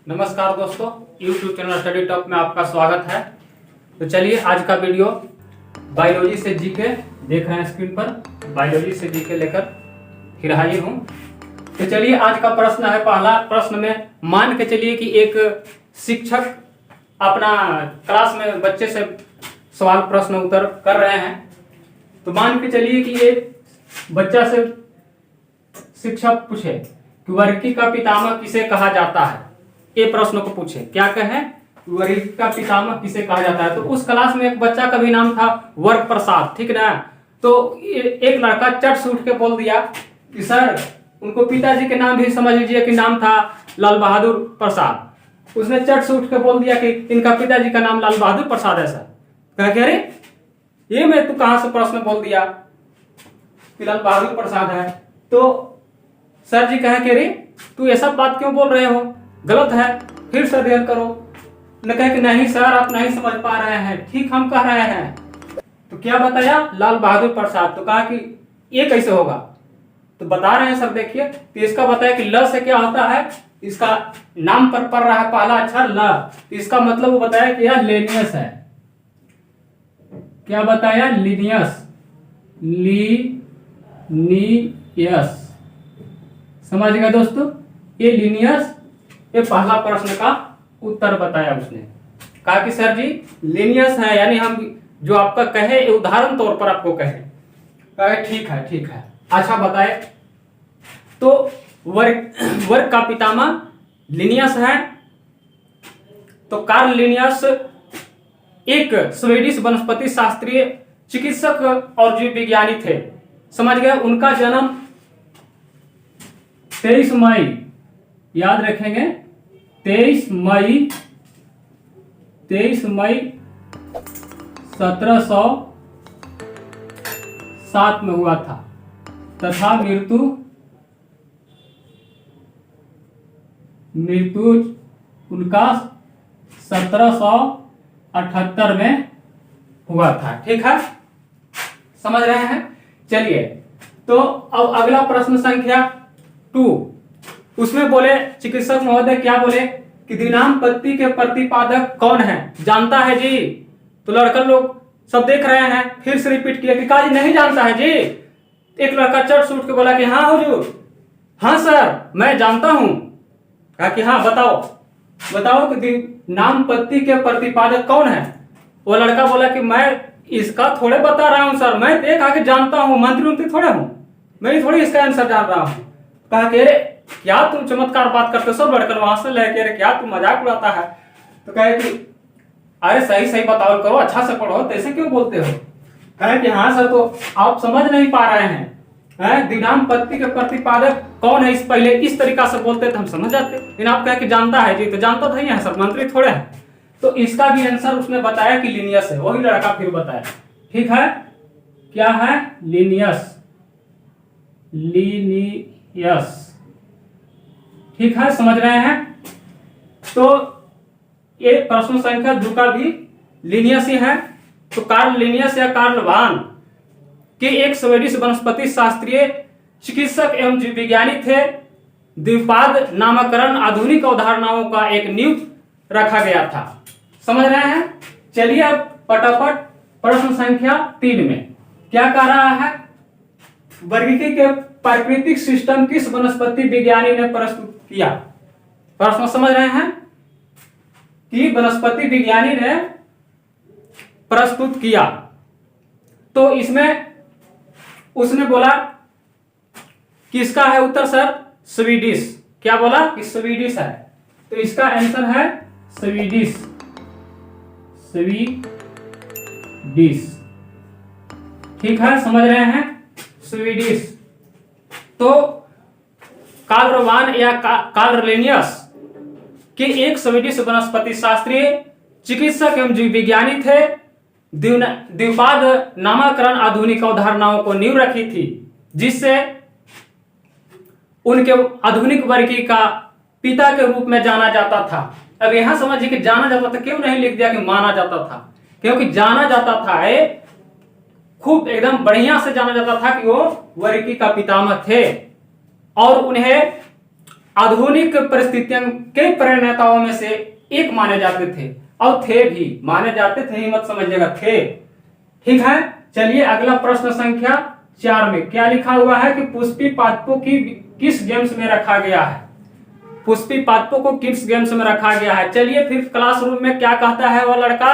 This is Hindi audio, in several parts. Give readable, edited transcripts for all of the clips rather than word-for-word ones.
नमस्कार दोस्तों, YouTube चैनल स्टडी टॉप में आपका स्वागत है। तो चलिए आज का वीडियो बायोलॉजी से जीके देख रहे हैं स्क्रीन पर। बायोलॉजी से जीके लेकर फिर हाजिर हूँ। तो चलिए आज का प्रश्न है, पहला प्रश्न में मान के चलिए कि एक शिक्षक अपना क्लास में बच्चे से सवाल प्रश्न उत्तर कर रहे हैं। तो मान के चलिए कि एक बच्चा से शिक्षक पूछे कि वर्गी का पितामह किसे कहा जाता है। ये प्रश्न को पूछे, क्या कहे, वर्गी का पितामह किसे कहा जाता है। तो उस क्लास में एक बच्चा का भी नाम था वर्ग प्रसाद, ठीक ना। तो एक लड़का चट से उठ के बोल दिया कि सर उनको पिताजी के नाम भी समझ लीजिए कि नाम था लाल बहादुर प्रसाद। उसने चट से उठ के बोल दिया कि इनका पिताजी का नाम लाल बहादुर प्रसाद है सर। कह के अरे ये मैं तू कहां से प्रश्न बोल दिया कि लाल बहादुर प्रसाद है। तो सर जी कहे कि अरे तू ऐसा बात क्यों बोल रहे हो, गलत है, फिर से अध्ययन करो। न कहे कि नहीं सर आप नहीं समझ पा रहे हैं, ठीक हम कह रहे हैं। तो क्या बताया, लाल बहादुर प्रसाद। तो कहा कि ये कैसे होगा, तो बता रहे हैं सर देखिए। तो इसका बताया कि ल से क्या होता है, इसका नाम पर पड़ रहा है पहला अक्षर ल। इसका मतलब वो बताया कि यह लेनियस है। क्या बताया, लीनियस, लीनियस। समझ गए दोस्तों, ये लीनियस, ये पहला प्रश्न का उत्तर बताया उसने। कहा कि सर जी लीनियस है, यानी हम जो आपका कहे उदाहरण तौर पर आपको कहे। कहा ठीक है ठीक है, अच्छा बताए। तो वर्ग का पितामह लीनियस है। तो कार्ल लीनियस एक स्वीडिश वनस्पति शास्त्रीय चिकित्सक और जीव विज्ञानी थे। समझ गए। उनका जन्म 23 मई, याद रखेंगे, 23 मई 1707 में हुआ था तथा मृत्यु उनका 1778 में हुआ था। ठीक है, समझ रहे हैं। चलिए तो अब अगला प्रश्न संख्या 2। उसमें बोले चिकित्सक महोदय, क्या बोले कि दिनांपत्ति के प्रतिपादक कौन है, जानता है जी। तो लड़का लोग सब देख रहे हैं, फिर से रिपीट किया कि काजी नहीं जानता है जी। एक लड़का चट से उठ के बोला कि हाँ हुजूर, हाँ सर मैं जानता हूं। कहा कि हाँ बताओ बताओ कि दिनांपत्ति के प्रतिपादक कौन है। वो लड़का बोला कि मैं इसका थोड़े बता रहा हूं सर, मैं देख आके जानता हूं, मंत्री थोड़े हूं, मैं थोड़ी इसका आंसर जान रहा हूं। कहा कि अरे क्या तुम चमत्कार बात करते हो, सब लड़कर वहां से लेके, अरे क्या तुम मजाक उड़ाता है। तो कहे कि अरे सही सही बताओ करो, अच्छा से पढ़ो, तो ऐसे क्यों बोलते हो। कहे कि हाँ सर तो आप समझ नहीं पा रहे हैं, दिनांपत्ति के प्रतिपादक कौन है, इस पहले इस तरीका से बोलते तो हम समझ जाते। लेकिन आप कहे कि जानता है जी, तो जानता तो नहीं है सर, मंत्री थोड़े है। तो इसका भी आंसर उसने बताया कि लीनियस है। वही लड़का फिर बताया, ठीक है, क्या है, लीनियस, लीनियस। ठीक है, समझ रहे हैं। तो ये प्रश्न संख्या 2 का भी लीनियस ही है। तो कार्ल लीनियस या कार्ल वान के एक स्वीडिश वनस्पति शास्त्रीय चिकित्सक एवं जीव विज्ञानी थे। द्विपाद नामकरण आधुनिक अवधारणाओं का एक नींव रखा गया था। समझ रहे हैं। चलिए अब फटाफट प्रश्न संख्या 3 में क्या कह रहा है, वर्गीकी के प्राकृतिक सिस्टम किस वनस्पति विज्ञानी ने प्रस्तुत किया। प्रश्न समझ रहे हैं कि वनस्पति विज्ञानी ने प्रस्तुत किया। तो इसमें उसने बोला किसका है उत्तर सर, स्वीडिश। क्या बोला कि स्वीडिश है। तो इसका आंसर है स्वीडिश, स्वीडिश। ठीक है, समझ रहे हैं, स्वीडिश। तो कार्ल वान या कार्ल लीनियस के एक स्वीडिश वनस्पति शास्त्रीय चिकित्सक एवं जीव विज्ञानी थे। द्विपाद नामकरण आधुनिक अवधारणाओं को नींव रखी थी, जिससे उनके आधुनिक वर्गीकरण का पिता के रूप में जाना जाता था। अब यहां समझिए कि जाना जाता था, क्यों नहीं लिख दिया कि माना जाता था, क्योंकि जाना जाता था, खूब एकदम बढ़िया से जाना जाता था कि वो वर्गीकरण का पितामह थे। और उन्हें आधुनिक परिस्थितियों के प्रणेताओं में से एक माने जाते थे, और थे भी, माने जाते थे ही मत समझिएगा, थे। ठीक है, चलिए अगला प्रश्न संख्या 4 में क्या लिखा हुआ है कि पुष्पी पादपों की किस गेम्स में रखा गया है। पुष्पी पादपों को किस गेम्स में रखा गया है। चलिए फिर क्लासरूम में क्या कहता है वह लड़का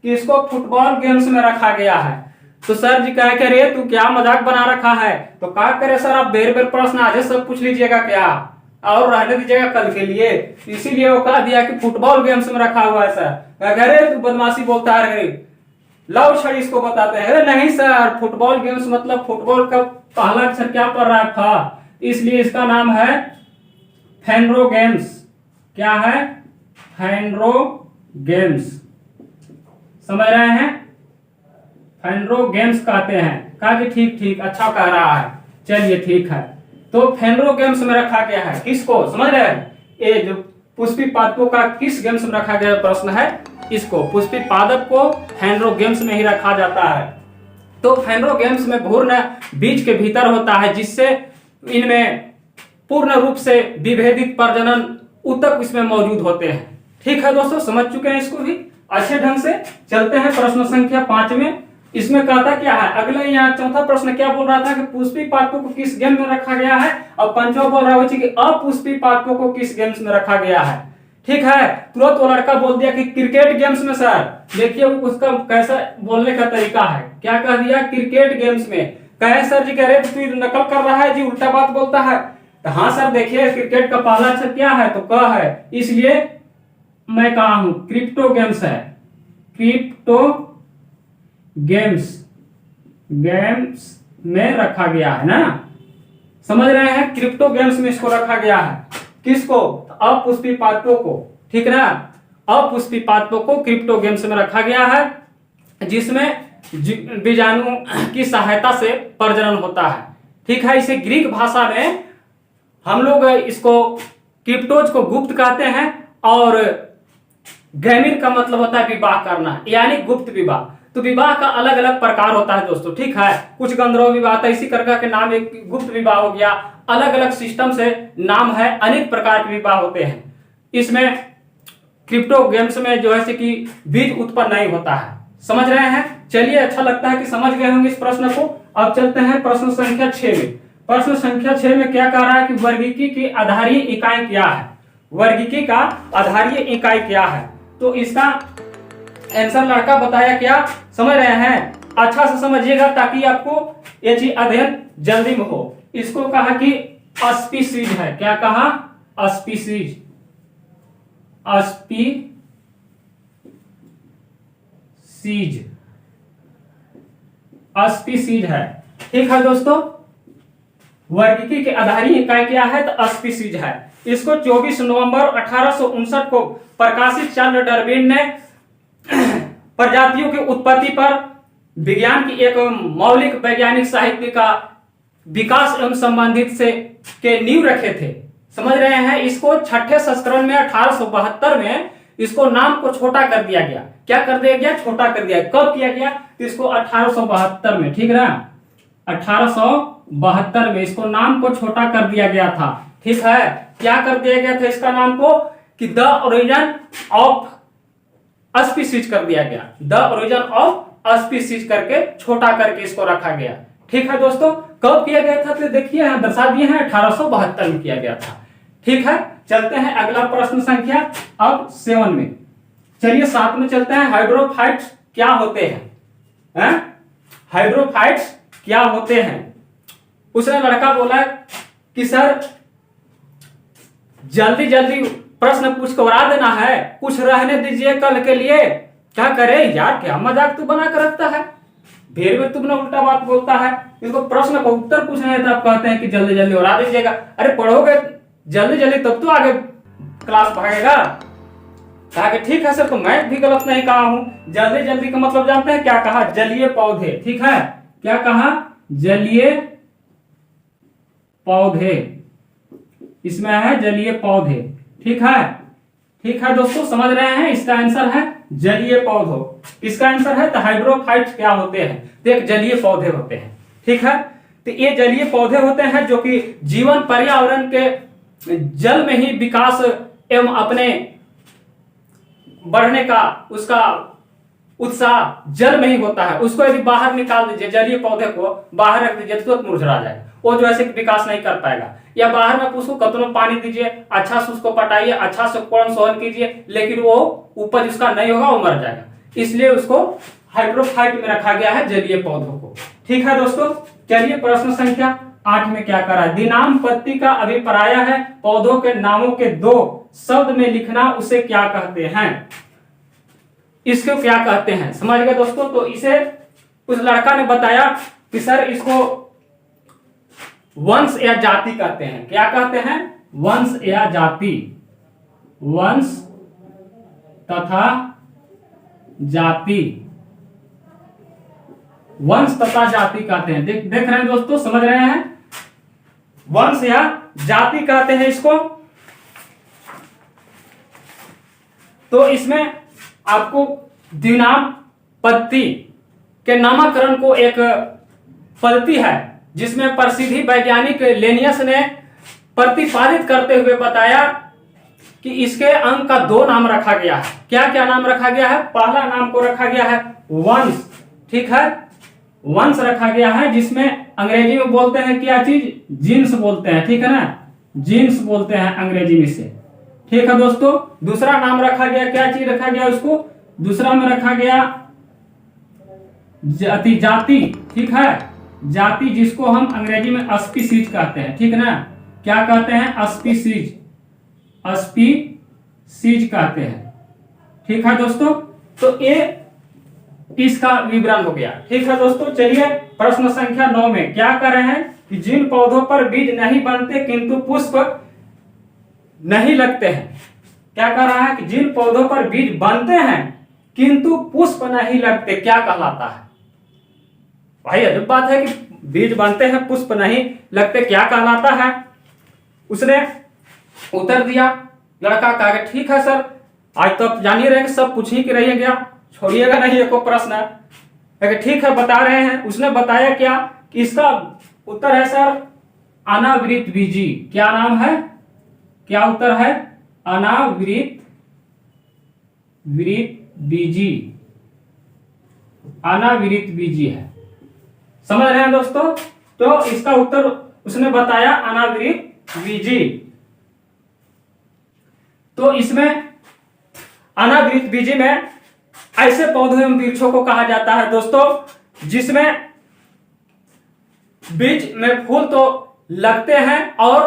कि इसको फुटबॉल गेम्स में रखा गया है। तो सर जी कहे कि अरे तू क्या मजाक बना रखा है। तो क्या करे सर, आप बेर बेर प्रश्न आज सब पूछ लीजिएगा क्या, और रहने दीजिएगा कल के लिए। इसीलिए वो कह दिया कि फुटबॉल गेम्स में रखा हुआ है सर। अरे तू बदमाशी बोलता है, लव छड़ी इसको बताते हैं। नहीं सर, फुटबॉल गेम्स मतलब फुटबॉल का पहला अक्षर क्या पढ़ रहा था, इसलिए इसका नाम है फेनरो गेम्स। क्या है, फेनरो गेम्स, समझ रहे हैं, फेनरो गेम्स कहते हैं। कहा कि ठीक ठीक, अच्छा कह रहा है, चलिए ठीक है। तो फेनरो गेम्स में रखा गया है किसको, समझ रहे हैं, ये जो पुष्पी पादपों का किस गेम्स में रखा गया प्रश्न है, इसको पुष्पी पादप को फेनरो गेम्स में ही रखा जाता है। तो फेनरो गेम्स में भ्रूण बीज के भीतर होता है, जिससे इनमें पूर्ण रूप से विभेदित प्रजनन ऊतक इसमें मौजूद होते हैं। ठीक है दोस्तों, समझ चुके हैं इसको भी अच्छे ढंग से। चलते हैं प्रश्न संख्या 5 में। इसमें कहता क्या है, अगले यहाँ चौथा प्रश्न क्या बोल रहा था कि पुष्पी पादपों को किस गेम में रखा गया है, और पंचवा बोल रहा है कि अपुष्पी पादपों को किस गेम्स में रखा गया है। ठीक है, तुरंत वो लड़का बोल दिया कि क्रिकेट गेम्स में सर। देखिए उसका कैसा बोलने का तरीका है, क्या कह दिया, क्रिकेट गेम्स में। कहे सर जी कह रहे तू नकल कर रहा है जी, उल्टा बात बोलता है। तो हाँ सर देखिए क्रिकेट का पहला अक्षर क्या है, तो क है, इसलिए मैं कहा हूं क्रिप्टो गेम्स है, क्रिप्टो गेम्स, गेम्स में रखा गया है ना, समझ रहे हैं, क्रिप्टो गेम्स में इसको रखा गया है। किसको, अपुष्पी पादपों को, ठीक ना, अपुष्पी पादपों को क्रिप्टो गेम्स में रखा गया है, जिसमें बीजाणु की सहायता से प्रजनन होता है। ठीक है, इसे ग्रीक भाषा में हम लोग इसको क्रिप्टोज को गुप्त कहते हैं, और गैमिन का मतलब होता है विवाह करना, यानी गुप्त विवाह। तो विवाह का अलग अलग प्रकार होता है दोस्तों, ठीक है, कुछ गंधर्व विवाह था, इसी करके के नाम एक गुप्त विवाह हो गया। अलग अलग सिस्टम से नाम है, अनेक प्रकार के विवाह होते हैं। इसमें क्रिप्टो गेम्स में जो है कि बीज उत्पन्न नहीं होता है, समझ रहे हैं। चलिए अच्छा लगता है कि समझ गए होंगे इस प्रश्न को। अब चलते हैं प्रश्न संख्या 6 में। प्रश्न संख्या 6 में क्या कह रहा है कि वर्गीकी की आधारीय इकाई क्या है, वर्गीकी का आधारीय इकाई क्या है। तो इसका आंसर लड़का बताया, क्या समझ रहे हैं, अच्छा से समझिएगा ताकि आपको ये चीज अध्ययन जल्दी में हो। इसको कहा कि स्पीसीज है, क्या कहा, स्पीसीज, स्पीसीज है। ठीक है दोस्तों, वर्गीकी के आधारीय इकाई क्या है, तो स्पीसीज है। इसको 24 नवंबर 1859 को प्रकाशित चार्ल्स डार्विन ने प्रजातियों की उत्पत्ति पर विज्ञान की एक मौलिक वैज्ञानिक साहित्य का विकास एवं संबंधित से के नींव रखे थे, समझ रहे हैं। इसको छठे संस्करण में 1872 में इसको नाम को छोटा कर दिया गया। क्या कर दिया गया, छोटा कर दिया। कब किया गया, तो इसको 1872 में, ठीक ना, 1872 में इसको नाम को छोटा कर दिया गया था। ठीक है, क्या कर दिया गया था इसका नाम को, कि द ओरिजिन ऑफ स्पीसीज कर दिया गया, द ओरिजिन ऑफ स्पीसीज करके छोटा करके इसको रखा गया। ठीक है दोस्तों, कब किया गया था, तो देखिए यहां दर्शा दिए हैं 1872 में किया गया था। ठीक है, चलते हैं अगला प्रश्न संख्या अब 7 में। चलिए 7 में चलते हैं। हाइड्रोफाइट्स क्या होते हैं, हाइड्रोफाइट्स क्या होते हैं। उसने लड़का बोला कि सर जल्दी जल्दी प्रश्न पूछ करवा देना है, कुछ रहने दीजिए कल के लिए। क्या करे यार, क्या मजाक तू बना कर रखता है, फिर भी तुमने उल्टा बात बोलता है। इसको प्रश्न का उत्तर पूछना है तो आप कहते हैं कि जल्दी जल्दी उड़ा दीजिएगा। अरे पढ़ोगे जल्दी जल्दी तब तो आगे क्लास भागेगा। कहा कि ठीक है सर, तो मैं भी गलत नहीं कहा हूं। जल्दी जल्दी का मतलब जानते हैं क्या कहा, जलीय पौधे। ठीक है, क्या कहा, जलीय पौधे, इसमें है जलीय पौधे। ठीक है, ठीक है दोस्तों, समझ रहे हैं। इसका आंसर है जलीय पौधों। इसका आंसर है तो हाइड्रोफाइट्स क्या होते हैं, तो एक जलीय पौधे होते हैं। ठीक है, तो ये जलीय पौधे होते हैं जो कि जीवन पर्यावरण के जल में ही विकास एवं अपने बढ़ने का उसका उत्साह जल में ही होता है। उसको यदि बाहर निकाल दीजिए, जलीय पौधे को बाहर रख दीजिए, तुरंत मुरझा जाएगा, वो जो ऐसे विकास नहीं कर पाएगा। या बाहर में उसको कतनो पानी दीजिए, अच्छा से उसको पटाइए, अच्छा से कोड़न सोहन कीजिए, लेकिन वो उपज उसका नहीं होगा, वो मर जाएगा। इसलिए उसको हाइड्रोफाइट में रखा गया है, जलीय पौधों को। ठीक है दोस्तों, चलिए प्रश्न संख्या 8 में क्या करा है। दिनामपत्ति का अभिप्राय है पौधों के नामों के 2 शब्द में लिखना, उसे क्या कहते हैं? इसको क्या कहते हैं, समझ गए दोस्तों। तो इसे उस लड़का ने बताया कि सर इसको वंश या जाति कहते हैं। क्या कहते हैं? वंश या जाति। वंश तथा जाति, वंश तथा जाति कहते हैं। देख रहे हैं दोस्तों, समझ रहे हैं? वंश या जाति कहते हैं इसको। तो इसमें आपको द्विनामपत्ति के नामकरण को एक पद्धति है, जिसमें प्रसिद्धि वैज्ञानिक लेनियस ने प्रतिपादित करते हुए बताया कि इसके अंक का 2 नाम रखा गया है। क्या क्या नाम रखा गया है? पहला नाम को रखा गया है वंश। ठीक है, वंश रखा गया है, जिसमें अंग्रेजी में बोलते हैं क्या चीज? जीन्स बोलते हैं। ठीक है ना, जीन्स बोलते हैं अंग्रेजी में से। ठीक है दोस्तों, दूसरा नाम रखा गया, क्या चीज रखा गया उसको? दूसरा में रखा गया जाति। जाति, ठीक है, जाति, जिसको हम अंग्रेजी में स्पीसीज कहते हैं। ठीक है ना, क्या कहते हैं? स्पीसीज, स्पीसीज कहते हैं। ठीक है दोस्तों, तो ये इसका विवरण हो गया। ठीक है दोस्तों, चलिए प्रश्न संख्या 9 में क्या कर रहे हैं कि जिन पौधों पर बीज नहीं बनते किंतु पुष्प नहीं लगते हैं। क्या कर रहा है कि जिन पौधों पर बीज बनते हैं किंतु पुष्प नहीं लगते, क्या कहलाता है? भाई अजब बात है कि बीज बनते हैं पुष्प नहीं लगते, क्या कहलाता है? उसने उत्तर दिया लड़का, कहा ठीक है सर, आज तो आप जान ही रहे सब पूछ ही के रहिएगा, छोड़िएगा नहीं एको प्रश्न है। ठीक है, बता रहे हैं। उसने बताया क्या कि इसका उत्तर है सर अनावृत बीजी। क्या नाम है? क्या उत्तर है? अनावृत बीजी, अनावृत बीजी है। समझ रहे हैं दोस्तों? तो इसका उत्तर उसने बताया अनावृत बीजी। तो इसमें अनावृत बीजी में ऐसे पौधों एवं वृक्षों को कहा जाता है दोस्तों, जिसमें बीज में फूल तो लगते हैं और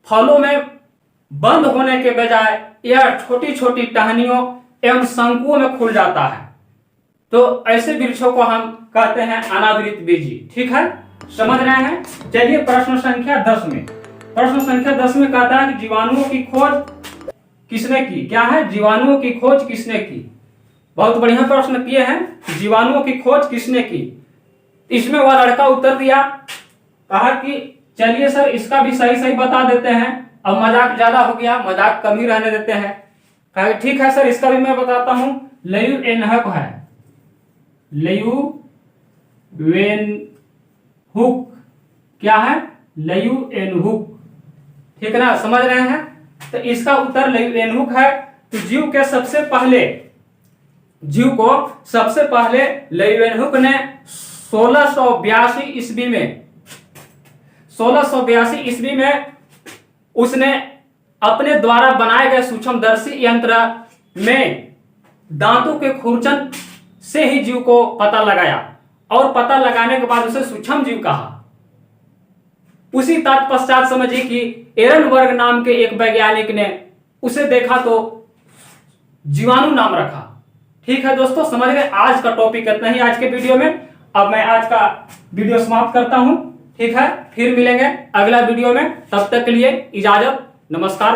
फलों में बंद होने के बजाय यह छोटी छोटी टहनियों एवं शंकुओं में खुल जाता है। तो ऐसे वृक्षों को हम कहते हैं अनावृत बीजी। ठीक है, समझ रहे हैं? चलिए प्रश्न संख्या 10 में, प्रश्न संख्या 10 में कहता है कि जीवाणुओं की खोज किसने की? क्या है? जीवाणुओं की खोज किसने की? बहुत बढ़िया प्रश्न किए हैं, जीवाणुओं की खोज किसने की? इसमें वह लड़का उत्तर दिया, कहा कि चलिए सर इसका भी सही सही बता देते हैं, अब मजाक ज्यादा हो गया, मजाक कम ही रहने देते हैं। कहा ठीक है सर, इसका भी मैं बताता हूं, लेयुवेनहुक है, लेयुवेनहुक। क्या है? लेयुवेनहुक। ठीक है ना, समझ रहे हैं? तो इसका उत्तर लेयुवेनहुक है। तो जीव को सबसे पहले लेयुवेनहुक ने 1682 ईस्वी में उसने अपने द्वारा बनाए गए सूक्ष्मदर्शी यंत्र में दांतों के खुरचन से ही जीव को पता लगाया, और पता लगाने के बाद उसे सूक्ष्म जीव कहा। उसी तत्पश्चात समझिए कि एरनबर्ग नाम के एक वैज्ञानिक ने उसे देखा तो जीवाणु नाम रखा। ठीक है दोस्तों, समझ गए? आज का टॉपिक इतना ही आज के वीडियो में। अब मैं आज का वीडियो समाप्त करता हूं। ठीक है, फिर मिलेंगे अगला वीडियो में, तब तक के लिए इजाजत, नमस्कार।